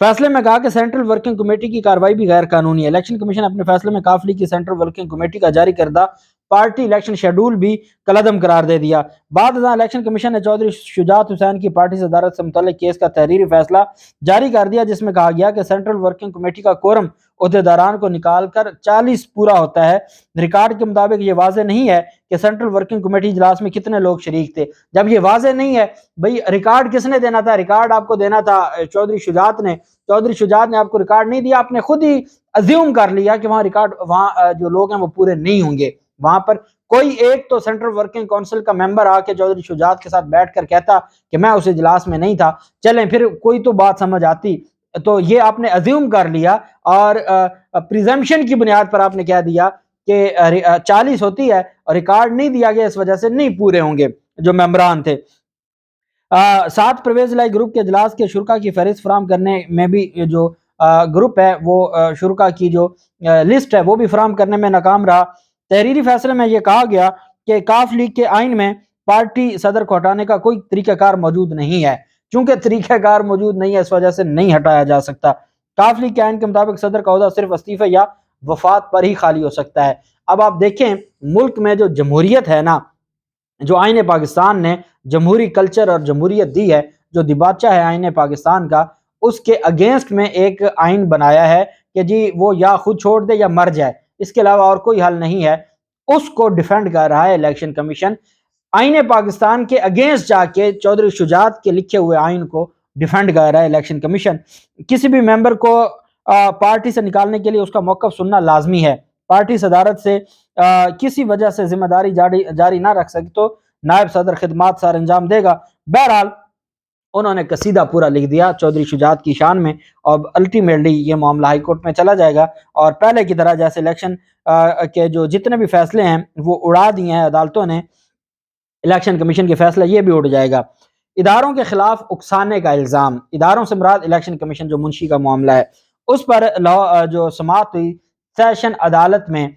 فیصلے میں کہا کہ سینٹرل ورکنگ کمیٹی کی کارروائی بھی غیر قانونی ہے۔ الیکشن کمیشن اپنے فیصلے میں کاف لیگ کی سینٹرل ورکنگ کمیٹی کا جاری کردہ پارٹی الیکشن شیڈول بھی کالعدم قرار دے دیا۔ بعد ازاں الیکشن کمیشن نے چودھری شجاعت حسین کی پارٹی صدارت سے متعلق کیس کا تحریری فیصلہ جاری کر دیا، جس میں کہا گیا کہ سینٹرل ورکنگ کمیٹی کا کورم عہدیداران کو نکال کر 40 پورا ہوتا ہے۔ ریکارڈ کے مطابق یہ واضح نہیں ہے کہ سینٹرل ورکنگ کمیٹی اجلاس میں کتنے لوگ شریک تھے۔ جب یہ واضح نہیں ہے، بھئی ریکارڈ کس نے دینا تھا؟ ریکارڈ آپ کو دینا تھا چودھری شجاعت نے۔ چودھری شجاعت نے آپ کو ریکارڈ نہیں دیا، آپ نے خود ہی ازیوم کر لیا کہ وہاں ریکارڈ، وہاں جو لوگ ہیں وہ پورے نہیں ہوں گے۔ وہاں پر کوئی ایک تو سینٹرل ورکنگ کونسل کا ممبر آ کے چودھری شجاعت کے ساتھ بیٹھ کر کہتا کہ میں اس اجلاس میں نہیں تھا، چلیں پھر کوئی تو بات سمجھ آتی۔ تو یہ آپ نے ازیوم کر لیا اور پریزمپشن کی بنیاد پر آپ نے کہہ دیا کہ 40 ہوتی ہے اور ریکارڈ نہیں دیا گیا، اس وجہ سے نہیں پورے ہوں گے جو ممبران تھے۔ ساتھ پرویز الہی گروپ کے اجلاس کے شرکا کی فہرست فراہم کرنے میں بھی جو گروپ ہے وہ شرکا کی جو لسٹ ہے وہ بھی فراہم کرنے میں ناکام رہا۔ تحریری فیصلے میں یہ کہا گیا کہ کاف لیگ کے آئین میں پارٹی صدر کو ہٹانے کا کوئی طریقہ کار موجود نہیں ہے۔ چونکہ طریقہ کار موجود نہیں ہے، اس وجہ سے نہیں ہٹایا جا سکتا۔ کاف لیگ کے آئین کے مطابق صدر کا عہدہ صرف استعفے یا وفات پر ہی خالی ہو سکتا ہے۔ اب آپ دیکھیں ملک میں جو جمہوریت ہے نا، جو آئین پاکستان نے جمہوری کلچر اور جمہوریت دی ہے، جو دیباچہ ہے آئین پاکستان کا، اس کے اگینسٹ میں ایک آئین بنایا ہے کہ جی وہ یا خود چھوڑ دے یا مر جائے، اس کے علاوہ اور کوئی حل نہیں ہے۔ اس کو ڈیفینڈ کر رہا ہے الیکشن کمیشن۔ آئین پاکستان کے اگینسٹ جا کے چودھری شجاعت کے لکھے ہوئے آئین کو ڈیفینڈ کر رہا ہے الیکشن کمیشن۔ کسی بھی ممبر کو پارٹی سے نکالنے کے لیے اس کا موقف سننا لازمی ہے۔ پارٹی صدارت سے کسی وجہ سے ذمہ داری جاری نہ رکھ سکے تو نائب صدر خدمات سر انجام دے گا۔ بہرحال انہوں نے قصیدہ پورا لکھ دیا چودھری شجاعت کی شان میں، اور الٹیمیٹلی یہ معاملہ ہائی کورٹ میں چلا جائے گا، اور پہلے کی طرح جیسے الیکشن کے جو جتنے بھی فیصلے ہیں وہ اڑا دیے ہیں عدالتوں نے، الیکشن کمیشن کے فیصلہ یہ بھی اڑ جائے گا۔ اداروں کے خلاف اکسانے کا الزام، اداروں سے مراد الیکشن کمیشن جو منشی کا معاملہ ہے، اس پر جو سماعت ہوئی سیشن عدالت میں،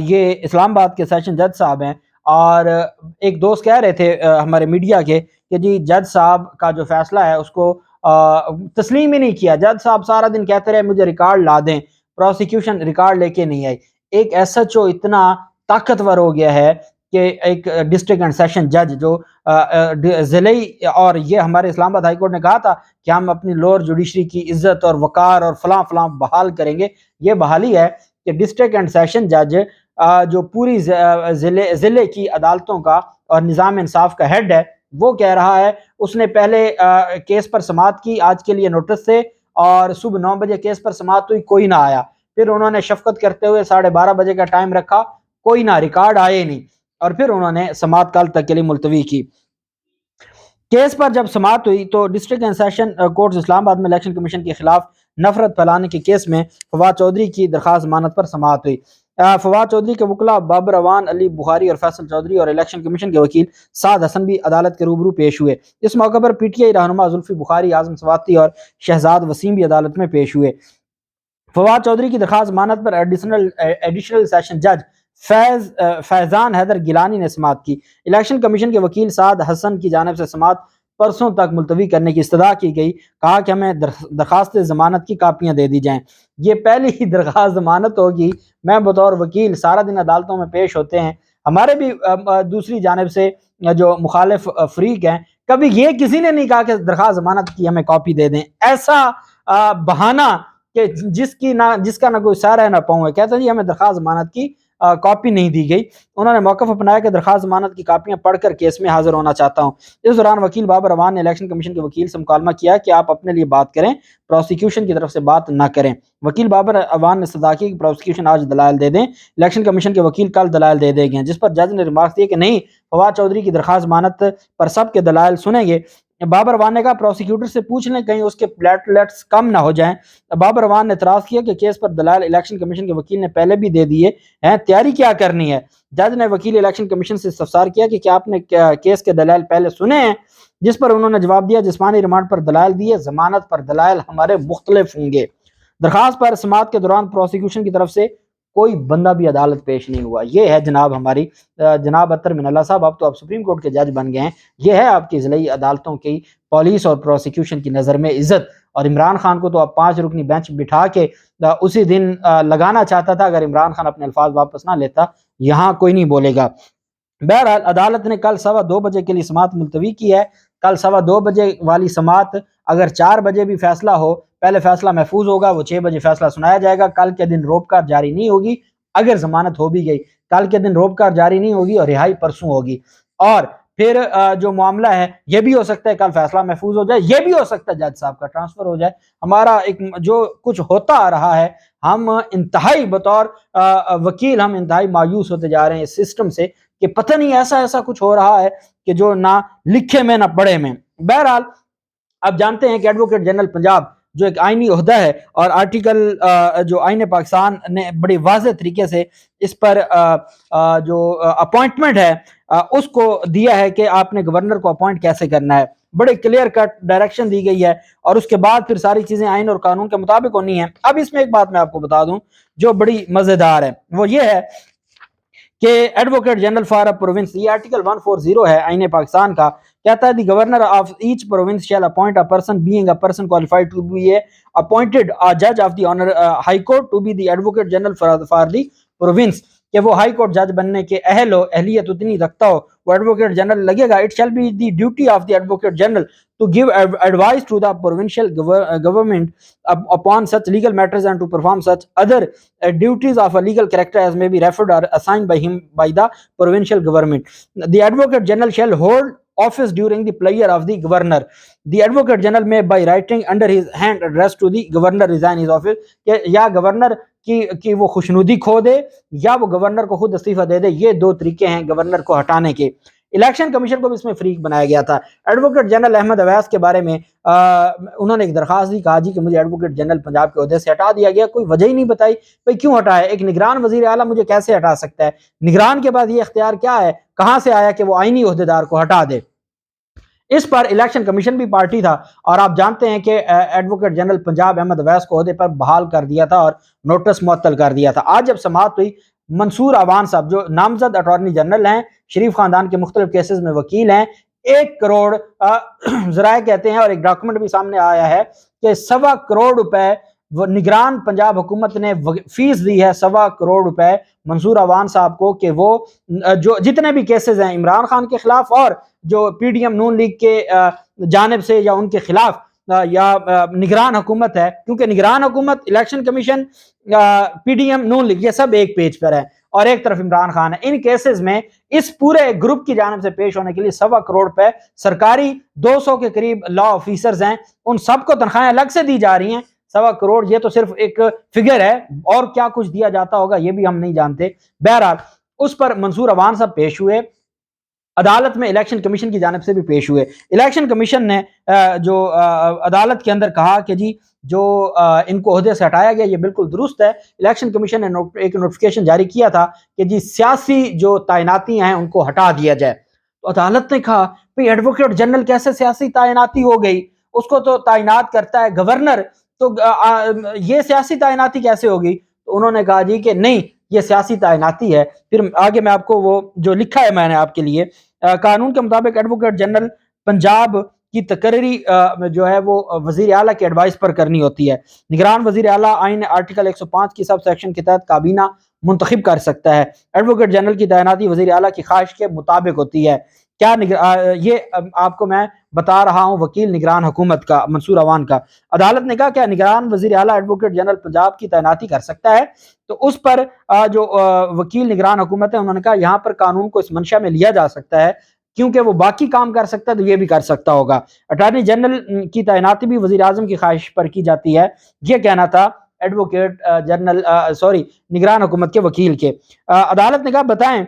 یہ اسلام آباد کے سیشن جج صاحب ہیں، اور ایک دوست کہہ رہے تھے ہمارے میڈیا کے کہ جی جج صاحب کا جو فیصلہ ہے اس کو تسلیم ہی نہیں کیا۔ جج صاحب سارا دن کہتے رہے مجھے ریکارڈ لا دیں، پروسیکیوشن ریکارڈ لے کے نہیں آئی۔ ایک ایس ایچ او اتنا طاقتور ہو گیا ہے کہ ایک ڈسٹرکٹ اینڈ سیشن جج جو ضلعی، اور یہ ہمارے اسلام آباد ہائی کورٹ نے کہا تھا کہ ہم اپنی لوور جوڈیشری کی عزت اور وقار اور فلاں فلاں بحال کریں گے، یہ بحالی ہے کہ ڈسٹرکٹ اینڈ سیشن جج جو پوری ضلع کی عدالتوں کا اور نظام انصاف کا ہیڈ ہے، وہ کہہ رہا ہے، اس نے پہلے کیس پر سماعت کی، آج کے لیے نوٹس سے، اور صبح 9 بجے کیس پر سماعت ہوئی، کوئی نہ آیا۔ پھر انہوں نے شفقت کرتے ہوئے 12:30 بجے کا ٹائم رکھا، کوئی نہ، ریکارڈ آئے نہیں، اور پھر انہوں نے سماعت کل تک کے لیے ملتوی کی۔ کیس پر جب سماعت ہوئی تو ڈسٹرکٹ اینڈ سیشن کورٹ اسلام آباد میں الیکشن کمیشن کے خلاف نفرت پھیلانے کے کیس میں فواد چودھری کی درخواست ضمانت پر سماعت ہوئی۔ فواد چودھری کے وکلاء بابر اوان، علی بخاری اور فیصل چودھری اور الیکشن کمیشن کے وکیل سعد حسن بھی عدالت کے روبرو پیش ہوئے۔ اس موقع پر پی ٹی آئی رہنما زلفی بخاری، اعظم سواتی اور شہزاد وسیم بھی عدالت میں پیش ہوئے۔ فواد چودھری کی درخواست ضمانت پر ایڈیشنل سیشن جج فیضان حیدر گیلانی نے سماعت کی۔ الیکشن کمیشن کے وکیل سعد حسن کی جانب سے سماعت پرسوں تک ملتوی کرنے کی استدعا کی گئی، کہا کہ ہمیں درخواست ضمانت کی کاپیاں دے دی جائیں۔ یہ پہلی ہی درخواست ضمانت ہوگی، میں بطور وکیل سارا دن عدالتوں میں پیش ہوتے ہیں، ہمارے بھی دوسری جانب سے جو مخالف فریق ہیں، کبھی یہ کسی نے نہیں کہا کہ درخواست ضمانت کی ہمیں کاپی دے دیں۔ ایسا بہانہ کہ جس کا نہ کوئی سر ہے نہ پاؤں ہے، کہتے ہیں جی ہمیں درخواست ضمانت کی کاپی نہیں دی گئی۔ انہوں نے موقف اپنایا کہ درخواست ضمانت کی کاپیاں پڑھ کر کیس میں حاضر ہونا چاہتا ہوں۔ اس دوران وکیل بابر اوان نے الیکشن کمیشن کے وکیل سے مکالمہ کیا کہ آپ اپنے لیے بات کریں، پروسیکیوشن کی طرف سے بات نہ کریں۔ وکیل بابر اوان نے استدعا کی کہ پروسیکیوشن آج دلائل دے دیں، الیکشن کمیشن کے وکیل کل دلائل دے دیں گے، جس پر جج نے ریمارکس دیے کہ نہیں، فواد چودھری کی درخواست ضمانت پر سب کے دلائل سنیں گے۔ بابر اوان نے کہا پروسیکیوٹر سے پوچھ لیں کہیں اس کے پلیٹلیٹس کم نہ ہو جائیں۔ بابر اوان نے اعتراض کیا کہ کیس پر دلائل الیکشن کمیشن کے وکیل نے پہلے بھی دے دیے ہیں، تیاری کیا کرنی ہے۔ جج نے وکیل الیکشن کمیشن سے استفسار کیا کہ کیا آپ نے کیس کے دلائل پہلے سنے ہیں، جس پر انہوں نے جواب دیا جسمانی ریمانڈ پر دلائل دیے، ضمانت پر دلائل ہمارے مختلف ہوں گے۔ درخواست پر سماعت کے دوران پروسیکیوشن کی طرف سے کوئی بندہ بھی عدالت پیش نہیں ہوا۔ یہ ہے جناب ہماری جناب اطہر من اللہ صاحب، اب تو آپ سپریم کورٹ کے جج بن گئے ہیں، یہ ہے آپ کی ضلعی عدالتوں کی پولیس اور پروسیکیوشن کی نظر میں عزت۔ اور عمران خان کو تو اب 5 رکنی بینچ بٹھا کے اسی دن لگانا چاہتا تھا اگر عمران خان اپنے الفاظ واپس نہ لیتا، یہاں کوئی نہیں بولے گا۔ بہرحال عدالت نے کل 2:15 بجے کے لیے سماعت ملتوی کی ہے۔ کل 2:15 بجے والی سماعت اگر 4 بجے بھی فیصلہ ہو، پہلے فیصلہ محفوظ ہوگا، وہ 6 بجے فیصلہ سنایا جائے گا۔ کل کے دن روبکار جاری نہیں ہوگی، اگر ضمانت ہو بھی گئی کل کے دن روبکار جاری نہیں ہوگی اور رہائی پرسوں ہوگی۔ اور پھر جو معاملہ ہے یہ بھی ہو سکتا ہے کل فیصلہ محفوظ ہو جائے، یہ بھی ہو سکتا ہے جج صاحب کا ٹرانسفر ہو جائے۔ ہمارا ایک جو کچھ ہوتا آ رہا ہے، ہم انتہائی بطور وکیل ہم انتہائی مایوس ہوتے جا رہے ہیں اس سسٹم سے کہ پتہ نہیں ایسا کچھ ہو رہا ہے کہ جو نہ لکھے میں نہ پڑھے میں۔ بہرحال آپ جانتے ہیں کہ ایڈوکیٹ جنرل پنجاب جو ایک آئینی عہدہ ہے اور آرٹیکل جو آئین پاکستان نے بڑی واضح طریقے سے اس پر جو اپوائنٹمنٹ ہے اس کو دیا ہے کہ آپ نے گورنر کو اپوائنٹ کیسے کرنا ہے، بڑے کلیئر کٹ ڈائریکشن دی گئی ہے، اور اس کے بعد پھر ساری چیزیں آئین اور قانون کے مطابق ہونی ہیں۔ اب اس میں ایک بات میں آپ کو بتا دوں جو بڑی مزیدار ہے، وہ یہ ہے کہ ایڈوکیٹ جنرل فار پروونس، یہ آرٹیکل 140 ہے آئین پاکستان کا، کہتا ہے the governor of each province shall appoint a person being a person qualified to be a appointed جج of the honour high court to be the advocate general for the province, کہ وہ high court جج بننے کے اہل ہو، اہلیت اتنی رکھتا ہو، وہ ایڈوکیٹ جنرل لگے گا۔ It shall be the duty of the advocate general to give advice to the provincial government upon such legal matters and to perform such other duties of a legal character as may be referred or assigned by him by the provincial government. The advocate general shall hold office during the pleasure of the governor. The advocate general may by writing under his hand address to the governor resign his office، کہ یا governor کی وہ خوشنودی کھو دے یا وہ governor کو خود استعفیٰ دے دے، یہ دو طریقے ہیں گورنر کو ہٹانے کے۔ الیکشن کمیشن کو بھی اس میں فریق بنایا گیا تھا۔ ایڈوکیٹ جنرل احمد اویس کے بارے میں انہوں نے ایک درخواست دی، کہا جی کہ مجھے ایڈوکیٹ جنرل پنجاب کے عہدے سے ہٹا دیا گیا، کوئی وجہ ہی نہیں بتائی بھئی کیوں ہٹایا، ایک نگران وزیر اعلیٰ مجھے کیسے ہٹا سکتا ہے، نگران کے بعد یہ اختیار کیا ہے، کہاں سے آیا کہ وہ آئینی عہدیدار کو ہٹا دے۔ اس پر الیکشن کمیشن بھی پارٹی تھا، اور آپ جانتے ہیں کہ ایڈوکیٹ جنرل پنجاب احمد اویس کو عہدے پر بحال کر دیا تھا اور نوٹس معطل کر دیا تھا۔ آج جب سماعت ہوئی، منصور عوان صاحب جو نامزد اٹارنی جنرل ہیں، شریف خاندان کے مختلف کیسز میں وکیل ہیں، 1 کروڑ ذرائع کہتے ہیں اور ایک ڈاکومنٹ بھی سامنے آیا ہے کہ 1.25 کروڑ روپے وہ نگران پنجاب حکومت نے فیس دی ہے، 1.25 کروڑ روپے منصور عوان صاحب کو، کہ وہ جو جتنے بھی کیسز ہیں عمران خان کے خلاف اور جو پی ڈی ایم نون لیگ کے جانب سے یا ان کے خلاف یا نگران حکومت ہے، کیونکہ نگران حکومت، الیکشن کمیشن، پی ڈی ایم نون لیگ، یہ سب ایک پیج پر ہے، اور ایک طرف عمران خان ہے۔ ان کیسز میں اس پورے گروپ کی جانب سے پیش ہونے کے لیے 1.25 کروڑ روپے سرکاری 200 کے قریب لا آفیسرز ہیں، ان سب کو تنخواہیں الگ سے دی جا رہی ہیں۔ 1.25 کروڑ یہ تو صرف ایک فگر ہے، اور کیا کچھ دیا جاتا ہوگا یہ بھی ہم نہیں جانتے۔ بہرحال اس پر منصور عوان صاحب پیش ہوئے، عدالت میں الیکشن کمیشن کی جانب سے بھی پیش ہوئے۔ الیکشن کمیشن نے جو عدالت کے اندر کہا کہ جی جو ان کو عہدے سے ہٹایا گیا یہ بالکل درست ہے۔ الیکشن کمیشن نے ایک نوٹیفیکیشن جاری کیا تھا کہ جی سیاسی جو تعیناتی ہیں ان کو ہٹا دیا جائے، تو عدالت نے کہا بھئی ایڈوکیٹ جنرل کیسے سیاسی تعیناتی ہو گئی، اس کو تو تعینات کرتا ہے گورنر، تو یہ سیاسی تعیناتی کیسے ہوگی؟ تو انہوں نے کہا جی کہ نہیں، یہ سیاسی تعیناتی ہے۔ پھر آگے میں آپ کو وہ جو لکھا ہے میں نے آپ کے لیے، قانون کے مطابق ایڈوکیٹ جنرل پنجاب کی تقرری جو ہے وہ وزیر اعلیٰ کے ایڈوائس پر کرنی ہوتی ہے۔ نگران وزیر اعلیٰ آئین آرٹیکل 105 کی سب سیکشن کے تحت کابینہ منتخب کر سکتا ہے۔ ایڈوکیٹ جنرل کی تعیناتی وزیر اعلیٰ کی خواہش کے مطابق ہوتی ہے۔ کیا یہ آپ کو میں بتا رہا ہوں وکیل نگران حکومت کا منصور عوان کا۔ عدالت نے کہا کیا نگران وزیر اعلیٰ ایڈوکیٹ جنرل پنجاب کی تعیناتی کر سکتا ہے؟ تو اس پر جو وکیل نگران حکومت ہے انہوں نے کہا یہاں پر قانون کو اس منشا میں لیا جا سکتا ہے، کیونکہ وہ باقی کام کر سکتا ہے تو یہ بھی کر سکتا ہوگا۔ اٹارنی جنرل کی تعیناتی بھی وزیر اعظم کی خواہش پر کی جاتی ہے، یہ کہنا تھا ایڈوکیٹ جنرل نگران حکومت کے وکیل کے۔ عدالت نے کہا بتائیں،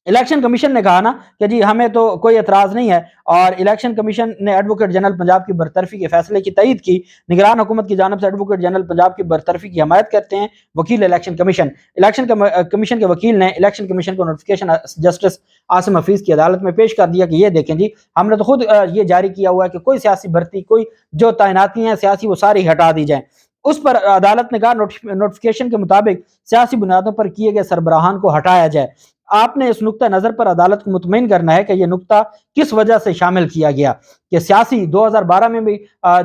الیکشن کمیشن نے کہا نا کہ جی ہمیں تو کوئی اعتراض نہیں ہے، اور الیکشن کمیشن نے ایڈوکیٹ جنرل پنجاب کی برطرفی کے فیصلے کی تائید کی۔ نگران حکومت کی جانب سے ایڈوکیٹ جنرل پنجاب کی برطرفی کی حمایت کرتے ہیں وکیل الیکشن کمیشن۔ الیکشن کمیشن کے وکیل نے الیکشن کمیشن کو نوٹیفیکیشن جسٹس عاصم حفیظ کی عدالت میں پیش کر دیا کہ یہ دیکھیں جی ہم نے تو خود یہ جاری کیا ہوا ہے کہ کوئی سیاسی بھرتی، کوئی جو تعیناتی ہیں سیاسی وہ ساری ہٹا دی جائیں۔ اس پر عدالت نے کہا نوٹیفیکیشن کے مطابق سیاسی بنیادوں پر کیے گئے سربراہان کو ہٹایا جائے۔ آپ نے اس نقطہ نظر پر عدالت کو مطمئن کرنا ہے کہ یہ نقطہ کس وجہ سے شامل کیا گیا کہ سیاسی 2012 میں بھی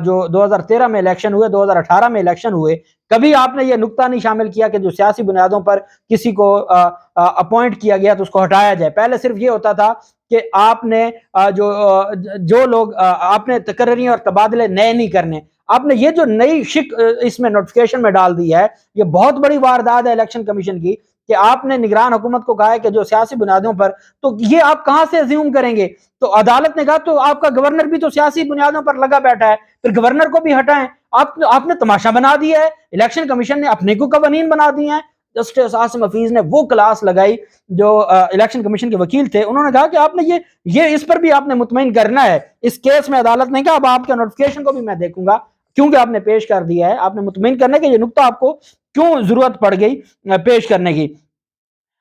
جو 2013 میں الیکشن ہوئے، 2018 میں الیکشن ہوئے، کبھی آپ نے یہ نقطہ نہیں شامل کیا کہ جو سیاسی بنیادوں پر کسی کو اپوائنٹ کیا گیا تو اس کو ہٹایا جائے۔ پہلے صرف یہ ہوتا تھا کہ آپ نے جو لوگ آپ نے تقرری اور تبادلے نئے نہیں کرنے، آپ نے یہ جو نئی شک اس میں نوٹیفیکیشن میں ڈال دی ہے، یہ بہت بڑی واردات ہے الیکشن کمیشن کی کہ آپ نے نگران حکومت کو کہا ہے کہ جو سیاسی بنیادوں پر، تو یہ آپ کہاں سے ازیوم کریں گے؟ تو عدالت نے کہا تو آپ کا گورنر بھی تو سیاسی بنیادوں پر لگا بیٹھا ہے، پھر گورنر کو بھی ہٹائیں۔ آپ نے تماشا بنا دیا ہے، الیکشن کمیشن نے اپنے کو قوانین بنا دیے ہیں۔ جسٹس عاصم حفیظ نے وہ کلاس لگائی جو الیکشن کمیشن کے وکیل تھے، انہوں نے کہا کہ آپ نے یہ اس پر بھی آپ نے مطمئن کرنا ہے۔ اس کیس میں عدالت نے کہا اب آپ کے نوٹیفیکیشن کو بھی میں دیکھوں گا کیونکہ آپ نے پیش کر دیا ہے، آپ نے مطمئن کرنا ہے کہ یہ نقطہ آپ کو کیوں ضرورت پڑ گئی پیش کرنے کی۔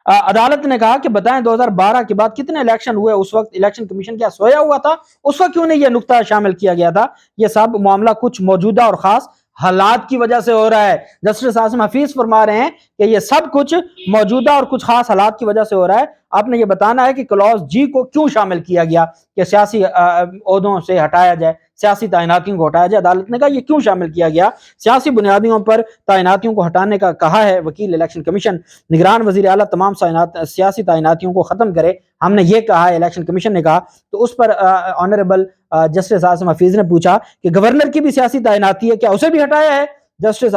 عدالت نے کہا کہ بتائیں 2012 کے بعد کتنے الیکشن ہوئے، اس وقت الیکشن کمیشن کیا سویا ہوا تھا؟ اس وقت کیوں نہیں یہ نقطہ شامل کیا گیا تھا؟ یہ سب معاملہ کچھ موجودہ اور خاص حالات کی وجہ سے ہو رہا ہے۔ جسٹس عاصم حفیظ فرما رہے ہیں کہ یہ سب کچھ موجودہ اور کچھ خاص حالات کی وجہ سے ہو رہا ہے۔ آپ نے یہ بتانا ہے کہ کلوز جی کو کیوں شامل کیا گیا کہ سیاسی عہدوں سے ہٹایا جائے، سیاسی تعیناتیوں کو ہٹایا جائے۔ عدالت نے کہا یہ کیوں شامل کیا گیا؟ سیاسی بنیادوں پر تعیناتیوں کو ہٹانے کا کہا ہے وکیل الیکشن کمیشن۔ نگران وزیر اعلیٰ تمام سیاسی تعیناتیوں کو ختم کرے، ہم نے یہ کہا ہے، الیکشن کمیشن نے کہا۔ تو اس پر آنریبل جسٹس عاصم حفیظ نے پوچھا کہ گورنر کی بھی سیاسی تعیناتی ہے، کیا اسے بھی ہٹایا ہے؟ جسٹس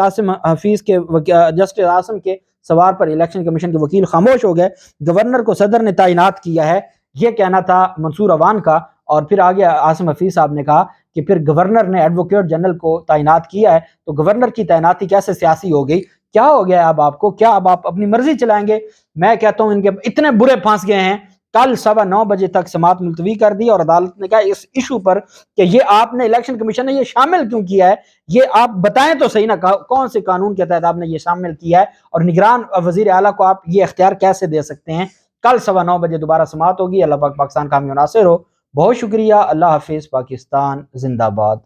عاصم کے سوال پر الیکشن کمیشن کے وکیل خاموش ہو گئے۔ گورنر کو صدر نے تعینات کیا ہے، یہ کہنا تھا منصور عوان کا۔ اور پھر آگے عاصم حفیظ صاحب نے کہا کہ پھر گورنر نے ایڈوکیٹ جنرل کو تعینات کیا ہے، تو گورنر کی تعیناتی کیسے سیاسی ہو گئی؟ کیا ہو گیا اب آپ کو؟ کیا اب آپ اپنی مرضی چلائیں گے؟ میں کہتا ہوں ان کے اتنے برے پھنس گئے ہیں۔ کل 9:15 بجے تک سماعت ملتوی کر دی اور عدالت نے کہا اس ایشو پر کہ یہ آپ نے الیکشن کمیشن نے یہ شامل کیوں کیا ہے، یہ آپ بتائیں تو صحیح نا، کون سے قانون کے تحت آپ نے یہ شامل کیا ہے، اور نگران وزیر اعلیٰ کو آپ یہ اختیار کیسے دے سکتے ہیں؟ کل 9:15 بجے دوبارہ سماعت ہوگی۔ اللہ پاک پاکستان کامیاب ناصر ہو۔ بہت شکریہ۔ اللہ حافظ۔ پاکستان زندہ باد۔